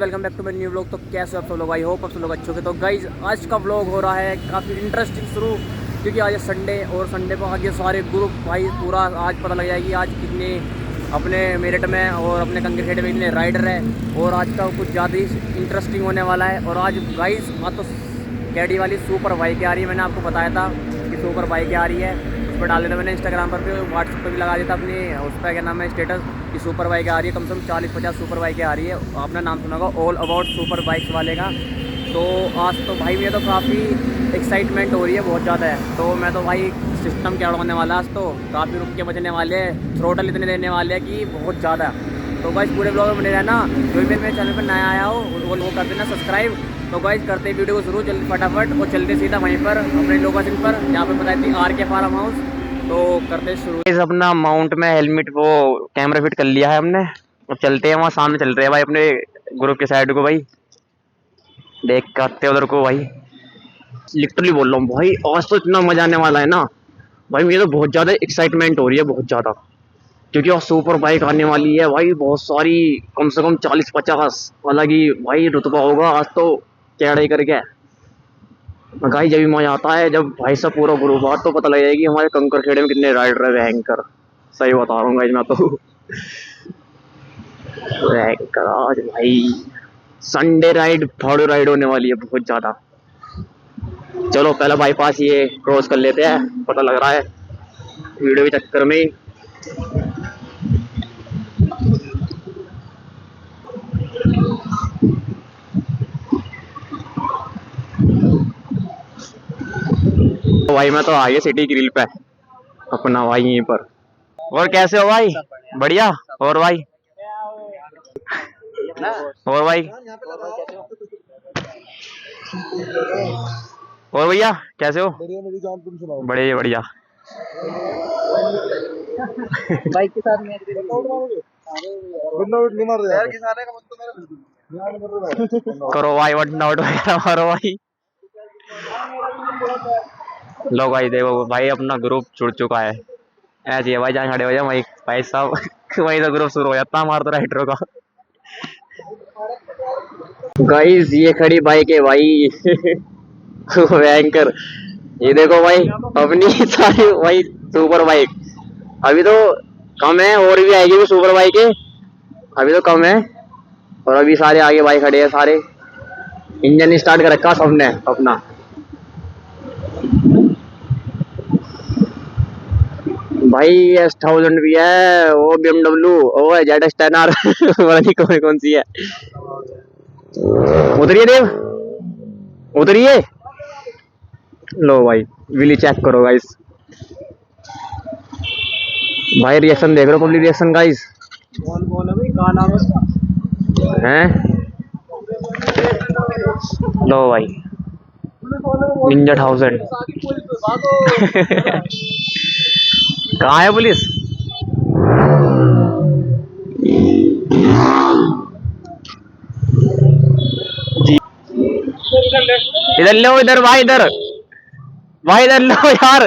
Welcome back to my new vlog. तो कैसे हो आप सब लोग? आई होप आप सब लोग अच्छे हो। तो गाइज आज का व्लॉग हो रहा है काफ़ी इंटरेस्टिंग शुरू, क्योंकि आज है संडे और संडे को आगे सारे ग्रुप भाई पूरा आज पता लग जाएगी आज कितने अपने मेरिट में और अपने कंक्रीट में कितने राइडर है। और आज का कुछ ज़्यादा ही इंटरेस्टिंग होने वाला है। और आज गाइज हाँ तो कैडी वाली सुपर बाइक आ रही है। मैंने आपको बताया था कि सुपर बाइक आ रही है, उस पर डाल देता मैंने इंस्टाग्राम पर भी, व्हाट्सएप पर भी लगा देता अपनी उस पर क्या नाम है स्टेटस की सुपर बाइक आ रही है। कम से कम 40-50 सुपर बाइकें आ रही है। आपने नाम सुना होगा ऑल अबाउट सुपर बाइक्स वाले का। तो आज तो भाई मुझे तो काफ़ी एक्साइटमेंट हो रही है, बहुत ज़्यादा है। तो मैं तो भाई सिस्टम क्या उड़ाने वाला आज तो काफ़ी रुक के बचने वाले हैं, थ्रोटल इतने देने वाले हैं कि बहुत ज़्यादा। तो गाइस पूरे ब्लॉग में बने रहना। जो भी मेरे चैनल पर नया आया हो वो कर देना सब्सक्राइब। तो गाइस करते वीडियो को जरूर जल्दी फटाफट और चलते सीधा वहीं पर अपने लोकेशन पर जहाँ पर बताई थी आर के फार्म हाउस। तो करते शुरू। अपना माउंट में हेलमेट वो कैमरा फिट कर लिया है हमने। अब चलते हैं वहाँ सामने, चल रहे हैं भाई अपने ग्रुप के साइड को। भाई देख के आते उधर को भाई। लिटरली बोल रहा हूँ भाई आज तो इतना मजा आने वाला है ना भाई। मुझे तो बहुत ज्यादा एक्साइटमेंट हो रही है, बहुत ज्यादा, क्योंकि आज सुपर बाइक आने वाली है भाई बहुत सारी। कम से कम 40-50 अलग ही भाई रुतबा होगा आज तो। क्या करके गाइस जब भी मजा आता है जब भाई साहब पूरा ग्रुप आ तो पता लग जाएगी हमारे कंकर खेड़े में कितने राइडर है। भयंकर सही बता रहा हूँ गाइस मैं तो। भयंकर आज भाई संडे राइड फाड़ू राइड होने वाली है बहुत ज्यादा। चलो पहला बाईपास ये क्रॉस कर लेते हैं, पता लग रहा है वीडियो के चक्कर में। तो भाई मैं तो आ गया सिटी ग्रिल पे अपना भाई यहीं पर। और कैसे हो भाई? बढ़िया। और भाई और भाई और भैया कैसे हो? बढ़िया मेरी जान, तुम सुनाओ। बढ़िया बढ़िया। बाइक के साथ मैच नहीं मार रहे यार, किसाने का मन तो मेरा करो भाई वन आउट वगैरह मारो भाई। लो भाई देखो भाई अपना ग्रुप जुड़ चुका है। ऐसे है भाई जहाँ खड़े हो जाए वही भाई साहब वही तो ग्रुप शुरू हो जाता है हमारा तो राइडरों का। गाइस ये खड़ी बाइक है भाई भयंकर। ये देखो भाई अपनी सारी भाई सुपर बाइक। अभी तो कम है और भी आएगी वो सुपर बाइक है, अभी तो कम है। और अभी सारे आगे बाइक खड़े हैं सारे। इंजन स्टार्ट कर रखा सबने अपना। भाई S1000 भी है, वो BMW, वो ZS10R पता नहीं कौन कौन सी है। उतरिए देव, उतरिए। लो भाई विली चेक करो गाइस। भाई रिएक्शन देख रहे हो, पब्लिक रिएक्शन गाइस। कौन कौन है भाई, कहाँ नाम है उसका? हैं लो भाई निंजा 1000 कहाँ है पुलिस? जी इधर लो, इधर भाई, इधर भाई, इधर लो यार।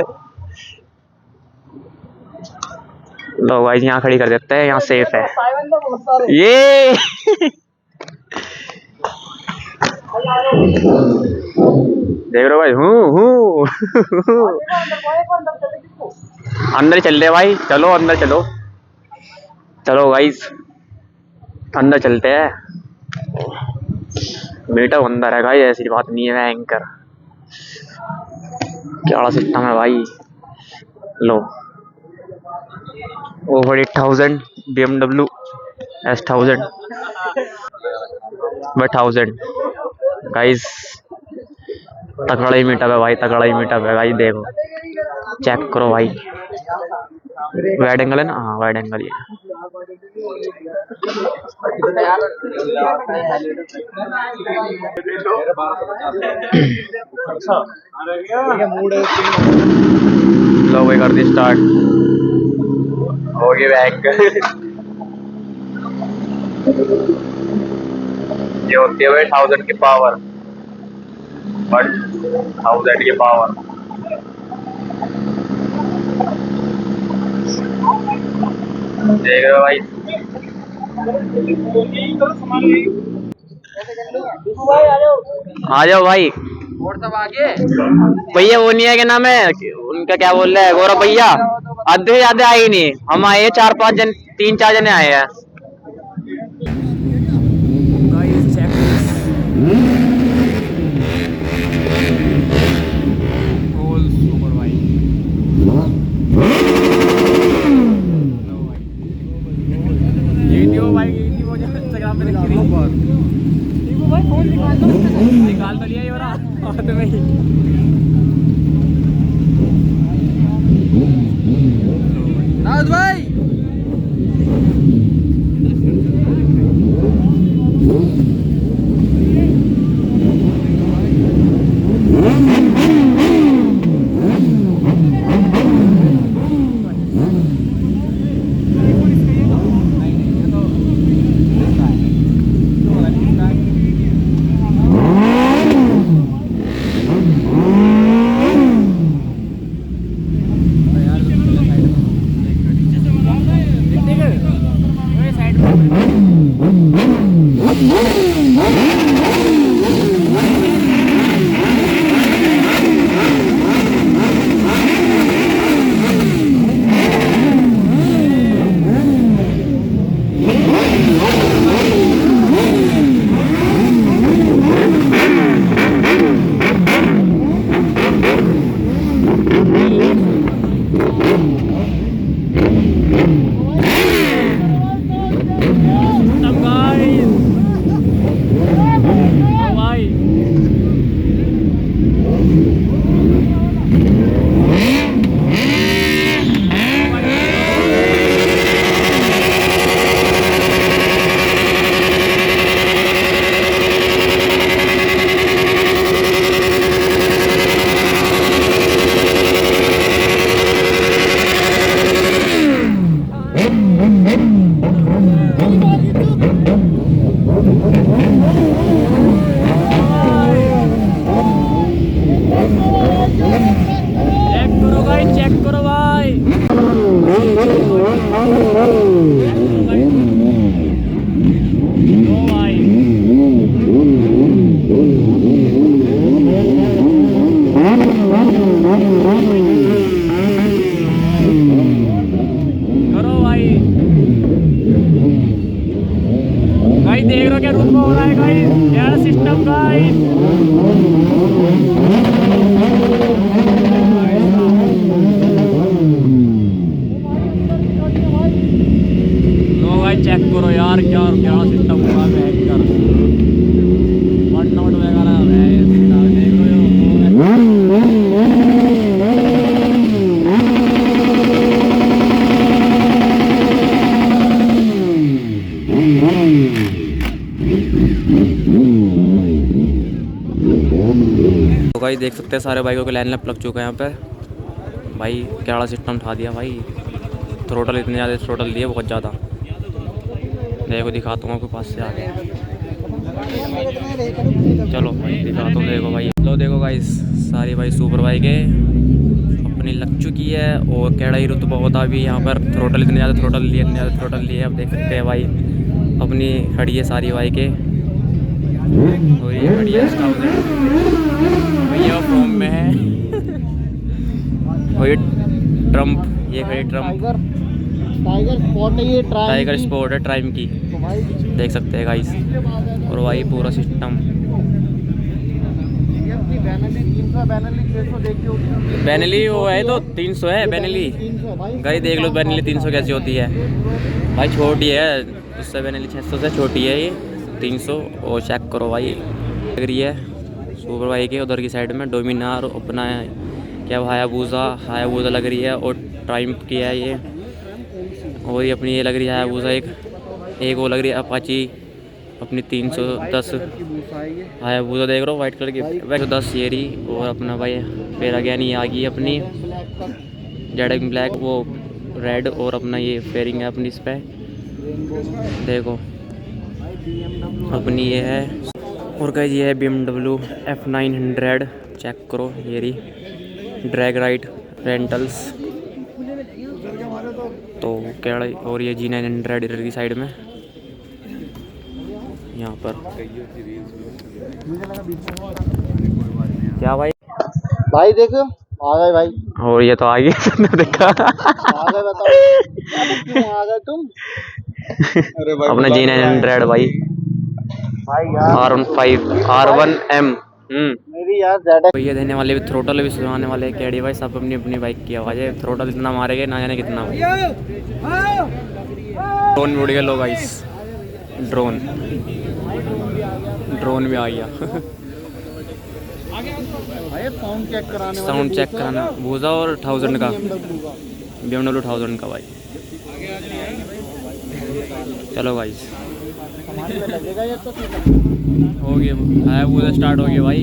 लो भाई यहाँ खड़ी कर देते हैं, यहाँ सेफ है ये देख रहे हो भाई। हूँ अंदर चल रहे भाई, चलो अंदर चलो। चलो गाइस अंदर चलते हैं। बेटा अंदर है भाई, ऐसी बात नहीं है। एंकर क्या बड़ा सिस्टम है भाई। लो ओवर 8000 BMW S1000 1000 गाइस। तगड़ा ही मीटअप है भाई, तगड़ा ही मीटअप है भाई। देखो चेक करो भाई। वाइड एंगल है ना? हाँ वाइड एंगल ही है। लो भाई कर दी स्टार्ट, हो गई बैक ये होती है भाई 1000 की पावर, 1000 की पावर। देख रहे हो भाई आ जाओ भाई। और सब आगे भैया वो नहीं है, क्या नाम है उनका, क्या बोल रहे हैं, गौरव भैया आधे आधे आए ही नहीं, हम आए हैं 4-5 जन, 3-4 जने आए हैं। निकाल तो लिया ये वाला हाथ में ही। नाज भाई चेक करो यार, क्या क्या सिस्टम हुआ है, कर वन नोट वगैरह है, देख रहे हो। तो भाई देख सकते हैं सारे बाइकों के लाइन लैप लग चुका है यहाँ पे भाई, क्या सिस्टम उठा दिया भाई, थ्रोटल इतने ज़्यादा थ्रोटल दिए, बहुत ज़्यादा। देखो दिखाता हूँ आपके पास से आगे, चलो भाई दिखाता हूँ। देखो भाई, लो देखो भाई, सारी भाई सुपर बाइक है अपनी लग चुकी है, और कैड़ा ही रुतबा होता भी यहाँ पर, थ्रोटल इतने ज़्यादा थ्रोटल लिए, इतने ज़्यादा थ्रोटल लिए, अब देख सकते हैं भाई अपनी खड़ी है सारी बाइकें, और ये खड़ी है भैया फॉर्म में है और ये ट्रम्प, ये खड़ी ट्रम्प टाइगर स्पॉट है, ये टाइगर स्पोर्ट है ट्राइम की, तो भाई देख सकते हैं गाइस। और भाई पूरा सिस्टम बैनली वो है तो 300 है बैनली, गाइस देख लो बैनली 300 कैसी होती है भाई, छोटी है उससे, बैनली 600 से छोटी है ये 300। और चेक करो भाई, लग रही है सुपर बाइक है उधर की साइड में, डोमिनार अपना क्या हायाबूजा लग रही है, और ट्राइम्फ की है ये, और ये अपनी ये लग रही है हायाबूजा, एक वो लग रही है अपाची अपनी 310 हायाबूजा, देख रहे हो वाइट कलर की 110 येरी, और अपना भाई पेरागैनी आ गई अपनी जेड ब्लैक, वो रेड, और अपना ये फेयरिंग है अपनी इस पर, देखो अपनी ये है। और गाइस ये है BMW F900, चेक करो ये रही ड्रैग राइड रेंटल्स, तो क्या, और ये G900 इधर की साइड में यहाँ पर क्या भाई? भाई देख आ गए भाई, और ये तो आ गया देखा। आ गए बताओ क्यों आ गए तुम? अरे भाई अपना G900 भाई, भाई यार R15 R1M। मेरी यार ज़्यादा ये देने वाले भी, थ्रोटल भी सुनाने वाले कैडी भाई, सब अपनी अपनी बाइक की आवाज़ है। थ्रोटल इतना मारेगा ना जाने कितना। ड्रोन भी उड़ गया, लो गाइस, ड्रोन भी आ गया। साउंड चेक कराने साउंड चेक कराना भूजा और 1000 का BMW 1000 का भाई। चलो गाइस, लगेगा ये तो हो गया है, भूजा स्टार्ट हो गया भाई।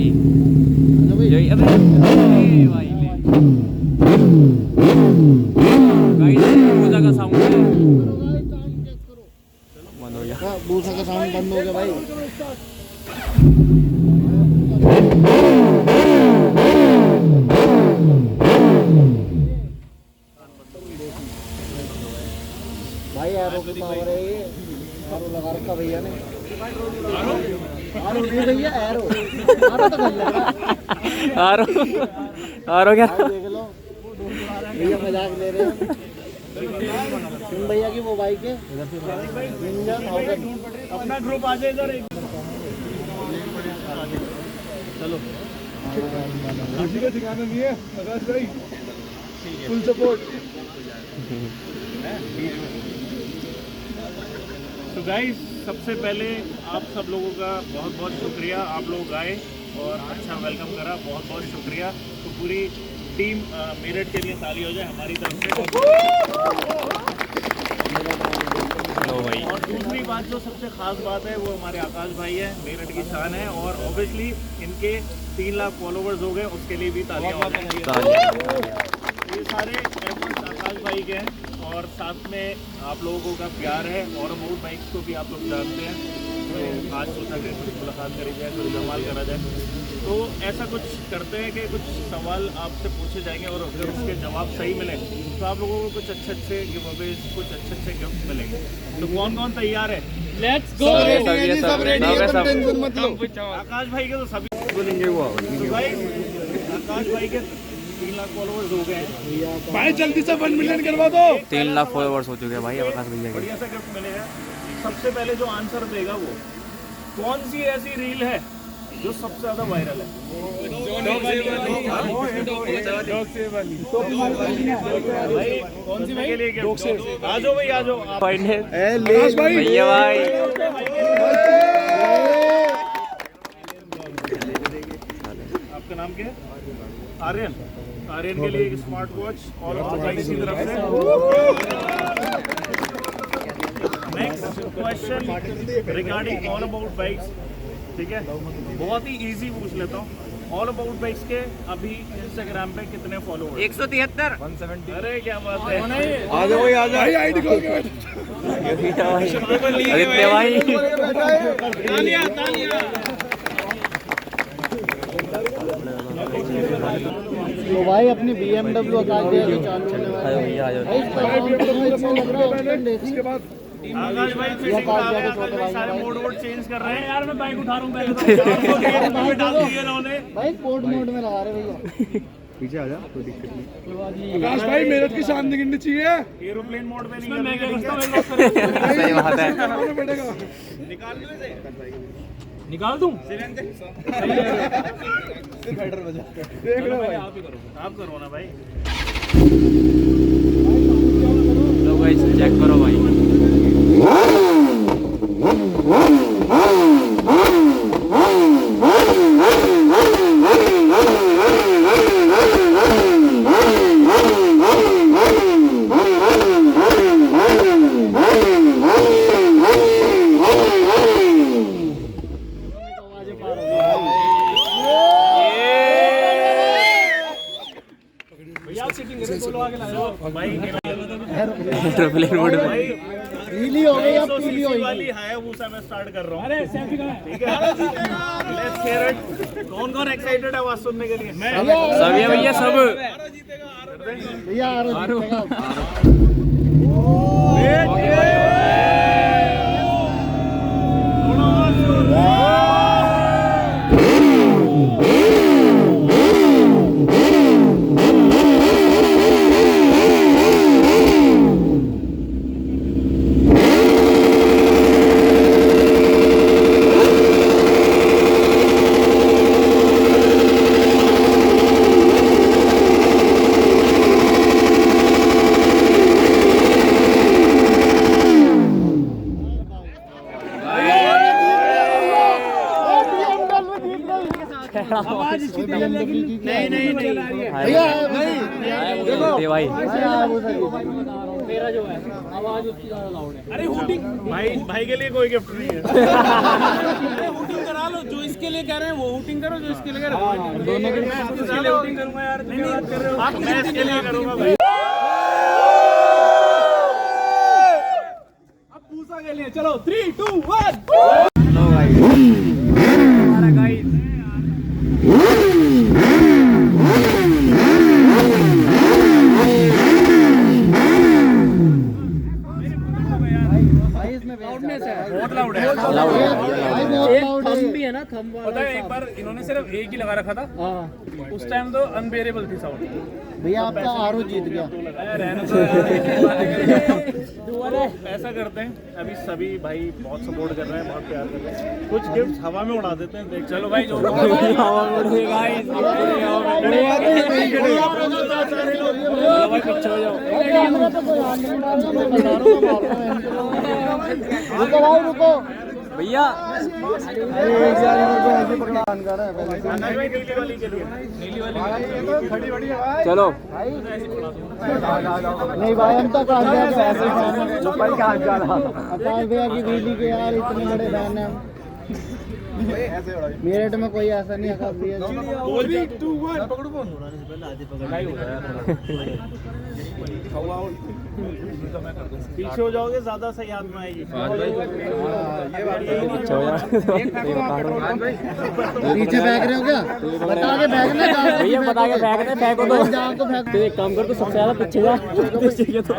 यही अबे भाई गाइस, भूजा का साउंड है, बंद हो गया। बूसा का साउंड बंद हो गया भाई। भाई एरो की पावर है ये, एरो लगा रखा भैया ने। एरो नहीं भैया, एरो एरो तो कर लगा। आरो क्या? भाई देख लो भैया मजाक ले रहे हैं। सिंह भैया की वो बाइक है निंजा 1000। अपना ग्रुप आ जाए इधर। चलो किसी को ठिकाना नहीं है प्रकाश भाई, फुल सपोर्ट। तो गाइस, सबसे पहले आप सब लोगों का बहुत बहुत शुक्रिया, आप लोग आए और अच्छा वेलकम करा, बहुत बहुत शुक्रिया। तो पूरी टीम मेरठ के लिए ताली हो जाए हमारी तरफ से। भाई, और दूसरी बात जो सबसे खास बात है वो हमारे आकाश भाई है, मेरठ की शान है, और ऑब्वियसली इनके 3 लाख फॉलोवर्स हो गए, उसके लिए भी तालियां हो जाएंगी। ये सारे एफर्ट्स आकाश भाई के हैं, और साथ में आप लोगों का प्यार है। और अबाउट बाइक्स को भी आप लोग जानते हैं, तो आज सोचा कि कुछ मुलाकात करी जाए, कुछ धमाल करा जाए। तो ऐसा कुछ करते हैं कि कुछ सवाल आपसे पूछे जाएंगे, और अगर उसके जवाब सही मिले तो आप लोगों को कुछ अच्छे गिव अवे, कुछ अच्छे गिफ्ट मिलेंगे। तो कौन कौन तैयार है? Let's go. आकाश भाई के तो सभी बोलेंगे वो। तो भाई आकाश भाई के 3 लाख फॉलोवर्स हो गए हैं भाई, जल्दी से 1 मिलियन करवा दो। 3 लाख फॉलोवर्स हो चुके हैं भाई आकाश भैया के। बढ़िया सा गिफ्ट मिलेगा। सबसे पहले जो आंसर देगा वो, कौन सी ऐसी रील है जो सबसे ज्यादा वायरल है? भाई कौन सी भाई के लिए गिफ्ट? आ जाओ भाई, आ जाओ आप। भैया भाई, आपका नाम क्या है? आर्यन। आर्यन के लिए एक स्मार्ट वॉच और बाइक की तरफ से। Next question regarding all about bikes, ठीक है? बहुत ही इजी पूछ लेता हूँ। ऑल अबाउट बाइक्स के अभी इंस्टाग्राम पे कितने फॉलोअर्स? 173। 170। अरे क्या बात है। आ जाओ भाई, आ जाओ। आईडी खोल के आदित्य भाई, तालियां तालियां। तो भाई अपनी BMW आकाश भैया की चालू होने वाली है। इसके बाद आकाश भाई फिटिंग आ गया, आकाश भाई सारे मोड चेंज कर रहे हैं। यार मैं बाइक उठा रहा हूँ पहले तो डाल दिए इन्होंने। भाई स्पोर्ट मोड में लगा रहे भैया। पीछे आ जा, कोई दिक्कत नहीं। आकाश भाई मेरठ की शान दिखनी चाहिए। एरोप्लेन मोड पे नहीं, मैं क्या करता हूँ, सही बात है। निकाल दूं इसे? निकाल दूं? देख लो भाई, आप करो ना भाई। लो गाइस, चेक करो भाई। एरोप्लेन मोड में पीली हो गई, अब पीली हो गई। वाली हायाबुसा में स्टार्ट कर रहा हूँ। अरे सेल्फी कहां है? ठीक है, लेट्स हियर इट। कौन कौन एक्साइटेड है आवाज सुनने के लिए? मैं। सब ये भैया सब। भैया आ रहा है। नहीं भैया देखो भाई मेरा जो है आवाज उसकी ज्यादा लाउड है। अरे हूटिंग भाई के लिए कोई गिफ्ट नहीं है। अरे हूटिंग करा लो, जो इसके लिए कह रहे हैं वो हूटिंग करो, जो इसके लिए कह रहे हैं वो दोनों के मैं इसके लिए हूटिंग करूंगा यार। नहीं बात कर रहे हो आप, मैं इसके लिए करूंगा भाई। अब पूसा के लिए चलो 3 2 1 हमारा गाइस लाउडनेस है, बहुत लाउड है। भाई बहुत लाउड है। भी है ना थंब वाला। पता है एक बार इन्होंने सिर्फ एक ही लगा रखा था, उस टाइम तो अनबेरेबल थी साउंड। भैया आपका आरो जीत गया। ऐसा करते हैं अभी सभी भाई बहुत सपोर्ट कर रहे हैं, बहुत प्यार कर रहे हैं, कुछ गिफ्ट हवा में उड़ा देते हैं। देख चलो भाई जो हवा में उड़े गाइस, भाई पीछे हो जाओ। रुको भाई रुको भैया चलो नहीं भाई हम तो आकाश भैया की बिजली के यार इतने बड़े फैन हैं हम। मेरठ में कोई ऐसा नहीं आकाश भैया। 3 2 1 पकड़ो फोन। पीछे हो जाओगे ज्यादा सही याद में आएगी। पीछे फेंक रहे हो क्या? बता के फेंकना भैया बता के फेंकने फेंको तो जाओ तो फेंक। तो एक काम कर, तो सबसे ज्यादा पीछे जा, पीछे के तो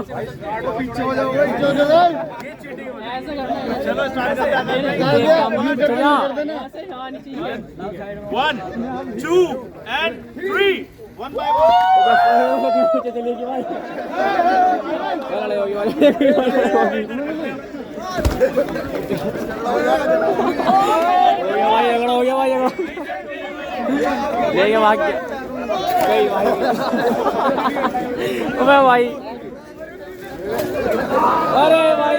पीछे हो जाओगे पीछे हो जाओगे। चलो स्टार्ट करते हैं। एक काम कर, पीछे जा। 1 2 and 3 1 by 1। पीछे चलेगी भाई, लड़ाई होगी भाई। हो गया भाई लेके भाग गई भाई। अबे भाई, अरे भाई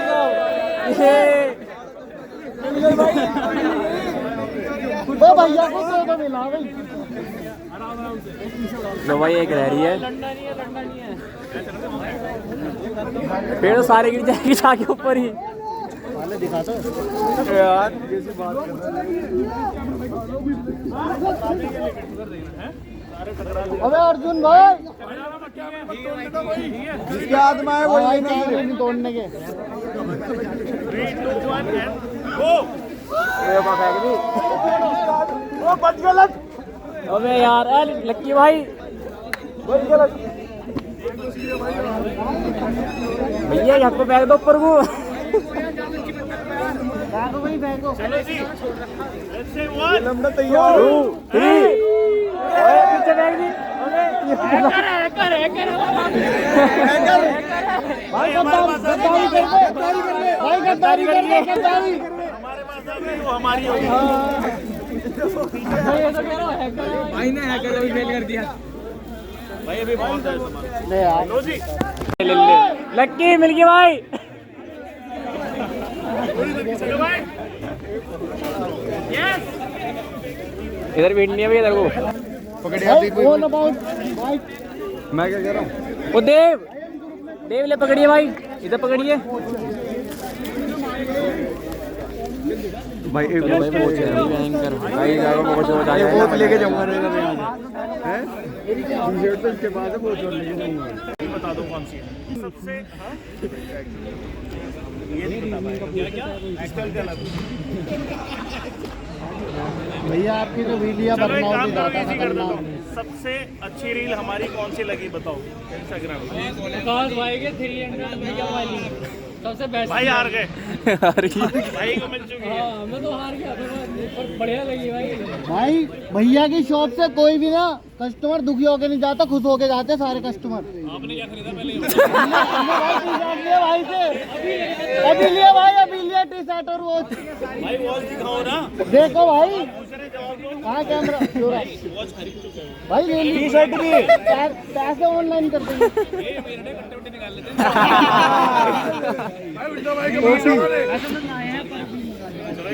ओ भैया को तो मिला भाई। लो भाई एक रह रही है, पेड़ तो सारे गिर जाएंगे जाके ऊपर ही। दिखा दो यार अबे अर्जुन भाई जिसके हाथ में है वो नहीं तोड़ने के। 3 2 1 and go। वो बच गलत। अबे यार लक्की भाई, भैया यहाँ को फेंक दो ऊपर को। फेंको भाई फेंको। चलो जी let's say 1 2 3 पीछे फेंक दी। भाई गद्दारी करके भाई गद्दारी करके गद्दारी हमारे पास आ गई वो हमारी होगी। भाई ने हैकर भी फेल कर दिया। भाई अभी बहुत है सामान। ले यार लो जी ले लक्की मिल गई भाई। चलो भाई यस। इधर बैठ नहीं है भैया, इधर को All about भाई। मैं क्या कह रहा हूँ? वो देव ले पकड़िए भाई, इधर पकड़िए भाई एक भाई। पहुंच भयंकर भाई, बहुत लेके जाऊंगा हैं टी-शर्ट तो इसके बाद है, बहुत लेके जाऊंगा। बता दो कौन सी है सबसे। हाँ ये नहीं बता पाएगा क्या एक्चुअल क्या भैया आपकी तो वीडियो चलो एक बनाओ काम भी करो, ज्यादा इजी कर देता खतरनाक। हूँ। सबसे अच्छी रील हमारी कौन सी लगी बताओ इंस्टाग्राम पे। आकाश भाई के 300 भैया वाली सबसे बेस्ट। भाई हार गए, भाई को मिल चुकी है। हाँ मैं तो हार गया था, पर बढ़िया लगी भाई। भाई भैया की शॉप से कोई भी ना कस्टमर दुखी होके नहीं जाता, खुश होके जाते सारे कस्टमर। आपने क्या खरीदा पहले? भाई से अभी लिया भाई, अभी लिया टी शर्ट और वॉच। भाई वॉच दिखाओ ना। देखो भाई दूसरे जवाब दो। कहाँ कैमरा वॉच खरीद चुके हैं भाई ले ली टी शर्ट भी पैसे ऑनलाइन कर देंगे। निकाल लेते चलो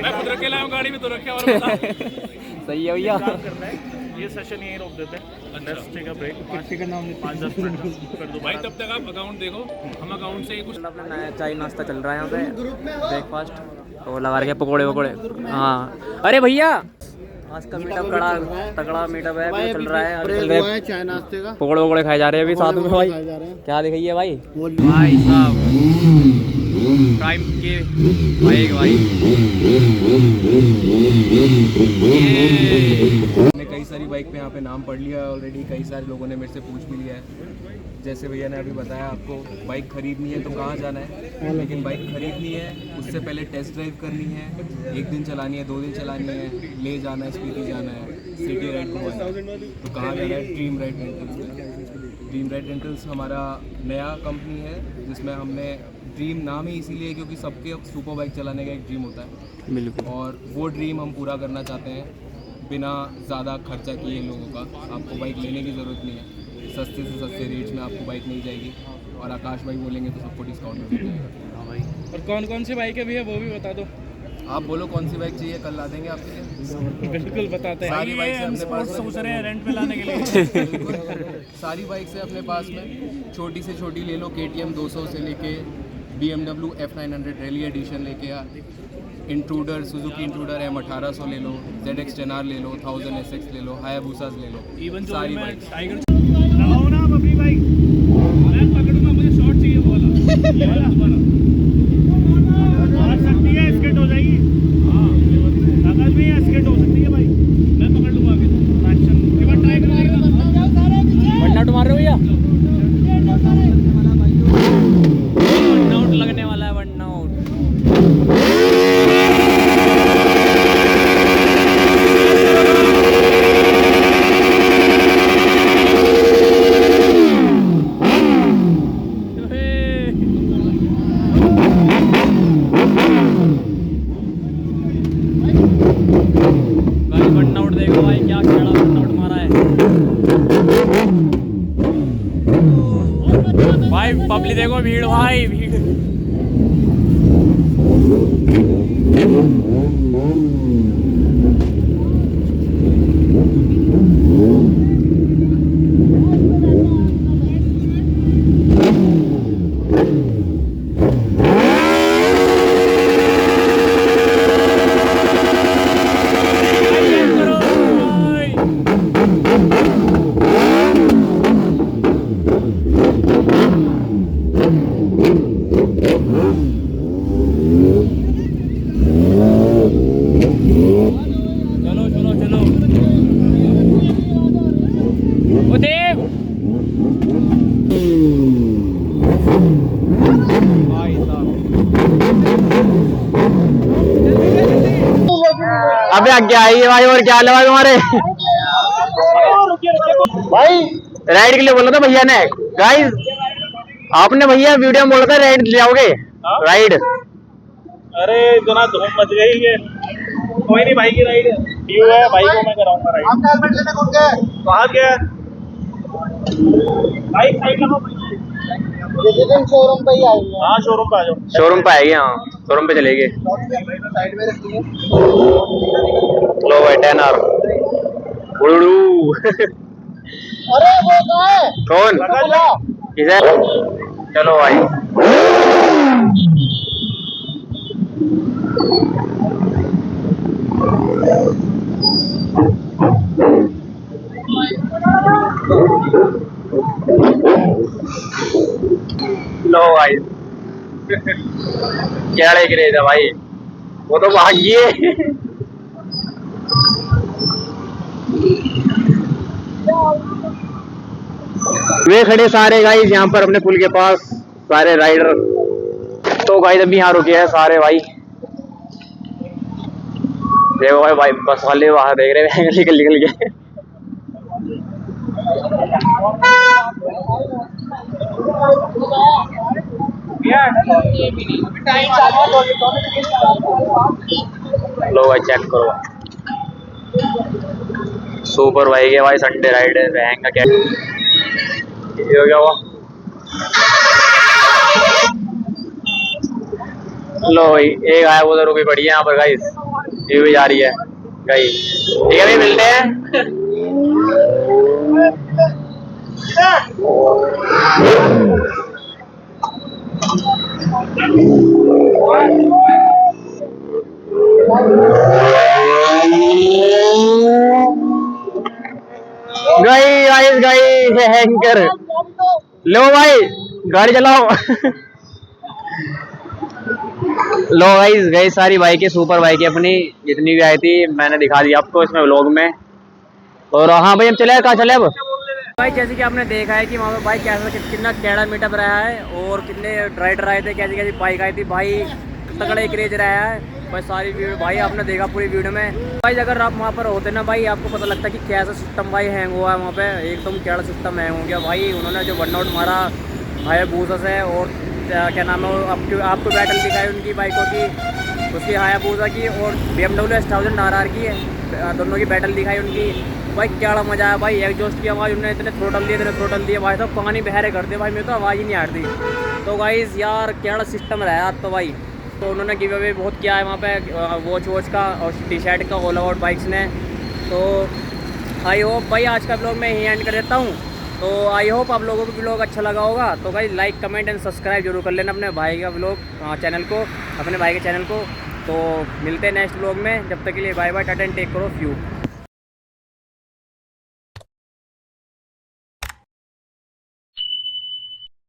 मैं खुद रख के लाया हूँ गाड़ी में, तो रखे और बता। सही है भैया। करना है ये सेशन यहीं रोक देते हैं। Let's take a break. कितने का नाम 5-10 मिनट कर दो भाई, तब तक आप अकाउंट देखो, हम अकाउंट से ही कुछ अपना नया चाय नाश्ता चल रहा है यहाँ पे, ब्रेकफास्ट तो लगा रखे पकोड़े वकोड़े। हाँ अरे भैया आज का मीटअप तगड़ा मीटअप है, चल रहा है। चाय नाश्ते का पकोड़े वकोड़े खाए जा रहे हैं अभी साथ में भाई। खाए जा रहे हैं। क्या दिखाइए भाई, भाई साहब प्राइम के भाई मैंने कई सारी बाइक पे यहाँ पे नाम पढ़ लिया है ऑलरेडी, कई सारे लोगों ने मेरे से पूछ भी लिया है। जैसे भैया ने अभी बताया आपको बाइक खरीदनी है तो कहाँ जाना है, लेकिन बाइक खरीदनी है उससे पहले टेस्ट ड्राइव करनी है, 1 दिन चलानी है, 2 दिन चलानी है, ले जाना है, स्पीति जाना है, सिटी राइड घुमाना है, तो कहाँ जाना है? ड्रीम राइड रेंटल्स में। ड्रीम राइड रेंटल्स हमारा नया कंपनी है जिसमें हमने ड्रीम नाम ही इसीलिए क्योंकि सबके सुपर बाइक चलाने का एक ड्रीम होता है, बिल्कुल। और वो ड्रीम हम पूरा करना चाहते हैं बिना ज़्यादा खर्चा किए लोगों का। आपको बाइक लेने की ज़रूरत नहीं है, सस्ते से सस्ते रेट्स में आपको बाइक मिल जाएगी, और आकाश भाई बोलेंगे तो सबको डिस्काउंट मिल जाएगा। हाँ भाई, और कौन कौन सी बाइक है भैया वो भी बता दो। आप बोलो कौन सी बाइक चाहिए, कल ला देंगे आपके लिए। बिल्कुल बताते हैं। सारी बाइक से अपने पास सोच रहे हैं रेंट पे लाने के लिए। सारी बाइक से अपने पास में छोटी से छोटी ले लो, KTM 200 से लेके BMW F900 रैली एडिशन लेके इंट्रूडर, सुजुकी इंट्रूडर M1800 ले लो, ZX 10R ले लो, 1000 SX ले लो, हायाबुसास ले लो, इवन जो सारी मैं बाइक। टाइगर लगाओ ना आप अपनी बाइक। मैं पकड़ूंगा, मुझे शॉट चाहिए वो वाला। ये वाला तुम्हारा आ सकती है, स्केट हो जाएगी। हाँ आकाश में स्केट हो सकती है भाई, मैं पकड़ लूंगा आगे। एक्शन एक बार ट्राई कर लेगा। वन आउट मार रहे हो भैया, वन आउट लगने वाला है, वन आउट। वन आउट देखो भाई, क्या खेला, वन आउट मारा है भाई। पब्लिक देखो, भीड़ भाई भीड़। चलो चलो चलो ओ देव भाई साहब, अबे क्या आई है भाई, और क्या हाल है भाई तुम्हारे? भाई राइड के लिए बोला था भैया ने। गाइस आपने भैया वीडियो में बोला था राइड ले जाओगे, राइड। अरे इतना धूम मच गई है, कोई नहीं भाई की राइड ड्यू है, भाई को मैं कराऊंगा राइड। आप हेलमेट लेने कौन गए? कहाँ गया? बाइक साइड लगाओ। शोरूम पे ही आएंगे। हाँ शोरूम पे आ जाओ। शोरूम पे आएगी, हाँ शोरूम पे चलेगी। साइड में रखिए। लो भाई 10R उड़ू। अरे वो कहाँ है? कौन किसे? चलो भाई लो भाई क्या लेके रहे थे भाई, वो तो भागिए। वे खड़े सारे गाइस यहाँ पर अपने पुल के पास, सारे राइडर। तो गाइस अभी यहाँ रुके हैं सारे भाई। देखो भाई बस वाले वहां देख रहे हैं निकल निकल के। लो भाई चेक करो, सुपर भाई के भाई संडे राइड है, रहेंगे क्या ये हो गया हुआ। लो भाई एक आया उधर रुकी पड़ी है यहाँ पर गाइस, ये भी जा रही है गाइस। ठीक है भाई मिलते हैं। गई हैंकर लो भाई गाड़ी चलाओ। लो गाइस गई सारी बाइकें सुपर बाइकें अपनी जितनी भी आई थी मैंने दिखा दी आपको इसमें व्लॉग में। और हाँ भाई हम चले कहाँ चले अब भाई जैसे कि आपने देखा है कि वहाँ पे बाइक कैसा कितना कैड़ा मीटअप रहा है और कितने राइडर आए थे कैसी कैसी बाइक आई थी भाई तगड़े क्रेज रहा है भाई सारी वीडियो भाई आपने देखा पूरी वीडियो में। भाई अगर आप वहाँ पर होते ना भाई आपको पता लगता है कि कैसा सिस्टम भाई हैंग हुआ है वहाँ पे एकदम कैड़ा सिस्टम हैंग हो गया भाई। उन्होंने जो वन आउट मारा भाई बूसा से और क्या नाम है आपको बैटल दिखाई उनकी बाइकों की उसकी हायाबूसा की और BMW S1000 RR की है दोनों की बैटल दिखाई उनकी भाई क्या मजा आया भाई। एग्जॉस्ट की आवाज़ उन्होंने इतने थ्रोटल दिए भाई साहब पानी बहरे कर दिए भाई मेरे तो आवाज़ ही नहीं आ रही। तो गाइस यार क्या सिस्टम रहा तो भाई तो उन्होंने गिव अवे बहुत किया है वहाँ पे वॉच का और T-शर्ट का ऑल आउट बाइक्स ने। तो आई होप भाई आज का ब्लॉग मैं यहीं एंड कर देता हूँ। तो आई होप आप लोगों को ब्लॉग अच्छा लगा होगा तो भाई लाइक कमेंट एंड सब्सक्राइब जरूर कर लेना अपने भाई का ब्लॉग चैनल को अपने भाई के चैनल को। तो मिलते हैं नेक्स्ट ब्लॉग में जब तक के लिए bye bye tata and take care of you.